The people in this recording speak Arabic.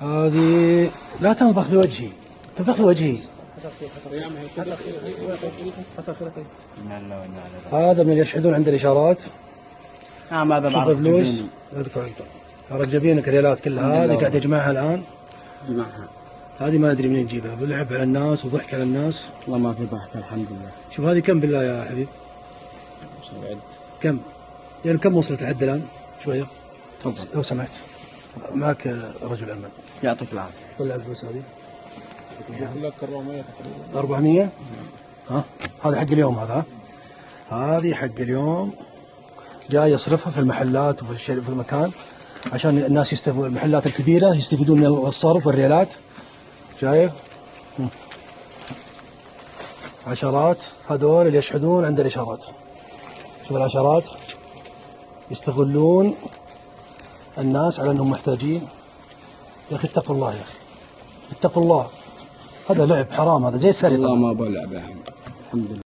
هذه لا تنفخ في وجهي، تنفخ في وجهي. هذا من اللي يشهدون عند الإشارات. نعم هذا شوف فلوس. اقطع جبينك ريالات كلها هذه قاعد يجمعها الآن. هذه ما أدري منين يجيبها، بلعب على الناس وضحك على الناس. والله ما في ضحك الحمد لله. شوف هذه كم بالله يا حبيب؟ كم؟ يعني كم وصلت لحد الآن؟ شوية. تفضل. لو سمحت. معك رجل أمن. يعطيك العافية. طلع الفلوس هذه. لك 400 تقريبا. 400؟ ها؟ هذا حق اليوم هذا. هذه حق اليوم. جاي يصرفها في المحلات وفي في المكان عشان الناس يستفيدون، المحلات الكبيرة يستفيدون من الصرف والريالات. شايف؟ عشرات هذول اللي يشحذون عند الإشارات. شوف العشرات يستغلون الناس على أنهم محتاجين. يا أخي اتقوا الله، يا أخي اتقوا الله، هذا لعب حرام، هذا زي السرقة. والله ما بلعب يا عم الحمد لله.